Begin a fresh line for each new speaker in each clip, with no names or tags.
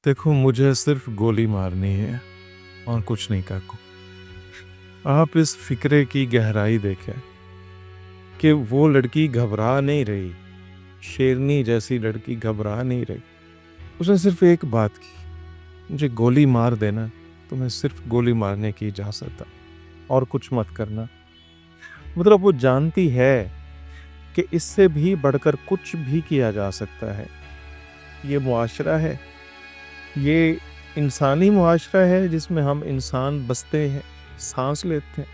دیکھو مجھے صرف گولی مارنی ہے اور کچھ نہیں کاکو۔ آپ اس فکرے کی گہرائی دیکھیں کہ وہ لڑکی گھبرا نہیں رہی، شیرنی جیسی لڑکی گھبرا نہیں رہی۔ اس نے صرف ایک بات کی، مجھے گولی مار دینا، تمہیں صرف گولی مارنے کی اجازت ہے اور کچھ مت کرنا۔ مطلب وہ جانتی ہے کہ اس سے بھی بڑھ کر کچھ بھی کیا جا سکتا ہے۔ یہ معاشرہ ہے، یہ انسانی معاشرہ ہے جس میں ہم انسان بستے ہیں، سانس لیتے ہیں۔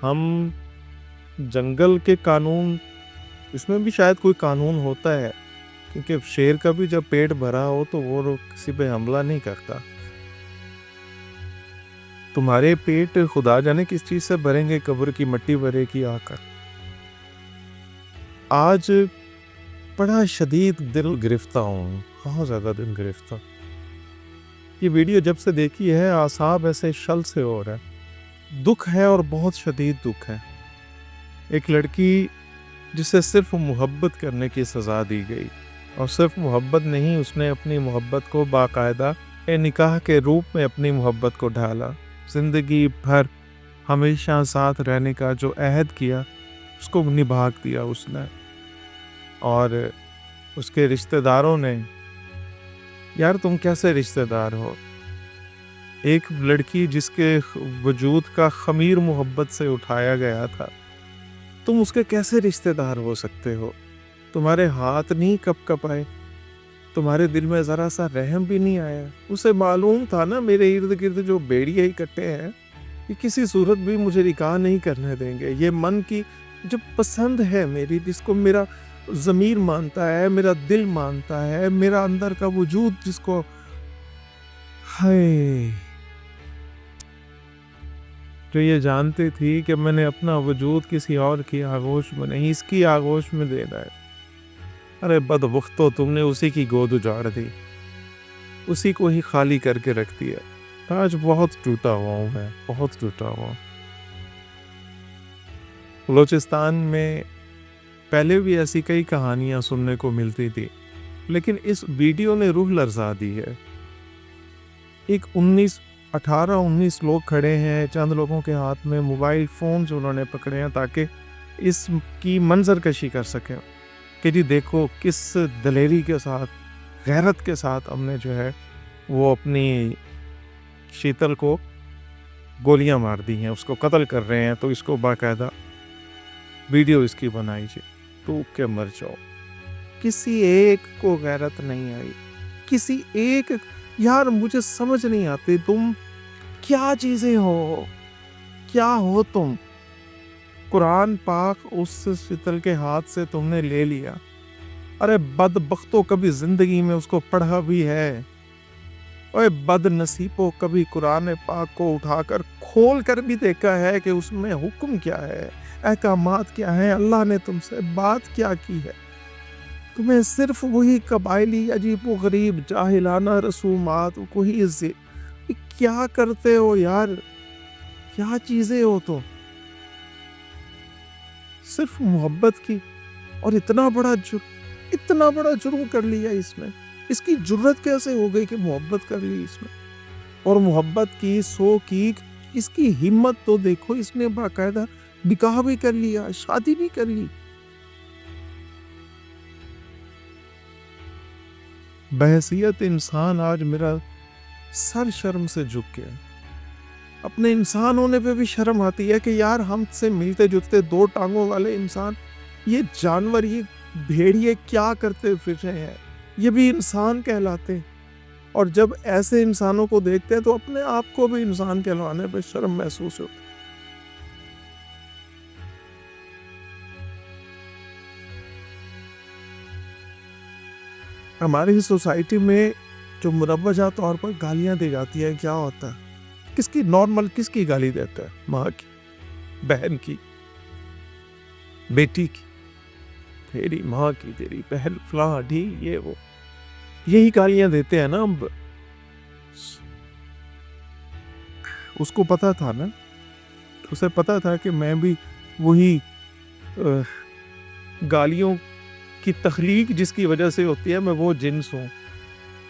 ہم جنگل کے قانون، اس میں بھی شاید کوئی قانون ہوتا ہے، کیونکہ شیر کا بھی جب پیٹ بھرا ہو تو وہ کسی پہ حملہ نہیں کرتا۔ تمہارے پیٹ خدا جانے کس چیز سے بھریں گے، قبر کی مٹی بھرے گی آ کر۔ آج بڑا شدید دل گرفتہ ہوں، بہت زیادہ دل گرفتہ۔ یہ ویڈیو جب سے دیکھی ہے اعصاب ایسے شل سے ہو رہا ہے، دکھ ہے اور بہت شدید دکھ ہے۔ ایک لڑکی جسے صرف محبت کرنے کی سزا دی گئی، اور صرف محبت نہیں، اس نے اپنی محبت کو باقاعدہ نکاح کے روپ میں اپنی محبت کو ڈھالا۔ زندگی بھر ہمیشہ ساتھ رہنے کا جو عہد کیا اس کو نبھا دیا اس نے، اور اس کے رشتہ داروں نے، یار تم کیسے رشتہ دار ہو؟ ایک لڑکی جس کے وجود کا خمیر محبت سے اٹھایا گیا تھا، تم اس کے کیسے رشتہ دار ہو سکتے ہو؟ تمہارے ہاتھ نہیں کپ کپائے، تمہارے دل میں ذرا سا رحم بھی نہیں آیا؟ اسے معلوم تھا نا میرے ارد گرد جو بیڑیے اکٹھے ہیں یہ کسی صورت بھی مجھے نکاح نہیں کرنے دیں گے۔ یہ من کی جو پسند ہے میری، جس کو میرا ضمیر مانتا ہے، میرا دل مانتا ہے، میرا اندر کا وجود جس کو ہائے، جو یہ جانتی تھی کہ میں نے اپنا وجود کسی اور کی آغوش میں نہیں، اس کی آغوش میں دینا ہے۔ ارے بدبختو، تم نے اسی کی گود اجاڑ دی، اسی کو ہی خالی کر کے رکھ دیا۔ آج بہت ٹوٹا ہوا ہوں میں، بہت ٹوٹا ہوا ہوں۔ بلوچستان میں پہلے بھی ایسی کئی کہانیاں سننے کو ملتی تھی، لیکن اس ویڈیو نے روح لرزا دی ہے۔ ایک 18-19 لوگ کھڑے ہیں، چند لوگوں کے ہاتھ میں موبائل فونز انہوں نے پکڑے ہیں تاکہ اس کی منظر کشی کر سکیں کہ جی دیکھو کس دلیری کے ساتھ، غیرت کے ساتھ ہم نے جو ہے وہ اپنی شیتل کو گولیاں مار دی ہیں، اس کو قتل کر رہے ہیں، تو اس کو باقاعدہ ویڈیو اس کی بنائی جائے۔ تو کہ مر جاؤ، کسی ایک کو غیرت نہیں آئی، کسی ایک، یار مجھے سمجھ نہیں آتی تم کیا چیزیں ہو، کیا ہو تم؟ قرآن پاک اس شیتل کے ہاتھ سے تم نے لے لیا، ارے بدبختو کبھی زندگی میں اس کو پڑھا بھی ہے؟ اوے بد نصیبو کبھی قرآن پاک کو اٹھا کر کھول کر بھی دیکھا ہے کہ اس میں حکم کیا ہے، احکامات کیا ہیں، اللہ نے تم سے بات کیا کی ہے؟ تمہیں صرف وہی قبائلی عجیب و غریب جاہلانہ رسومات کو ہی کیا کرتے ہو یار؟ کیا چیزیں ہو تو؟ صرف محبت کی، اور اتنا بڑا جرم کر لیا اس نے۔ اس کی جرت کیسے ہو گئی کہ محبت کر لی اس نے؟ اور محبت کی کی اس کی ہمت تو دیکھو، اس نے باقاعدہ نکاح بھی کر لیا، شادی بھی کر لی۔ بحیثیت انسان آج میرا سر شرم سے جھک گیا۔ اپنے انسان ہونے پہ بھی شرم آتی ہے کہ یار ہم سے ملتے جلتے دو ٹانگوں والے انسان، یہ جانور، یہ بھیڑیے کیا کرتے پھر رہے ہیں؟ یہ بھی انسان کہلاتے ہیں۔ اور جب ایسے انسانوں کو دیکھتے ہیں تو اپنے آپ کو بھی انسان کہلانے پہ شرم محسوس ہوتی ہے۔ ہماری سوسائٹی میں جو مروجہ طور پر گالیاں دی جاتی ہیں، کیا ہوتا ہے؟ کس کی نارمل کس کی گالی دیتا ہے؟ ماں کی، بہن کی، بیٹی کی، تیری ماں کی، تیری بہن فلاں ڈھی، یہ وہ، یہی گالیاں دیتے ہیں نا ہم۔ اس کو پتا تھا نا، اسے پتا تھا کہ میں بھی وہی گالیوں کی تخلیق جس کی وجہ سے ہوتی ہے، میں وہ جنس ہوں۔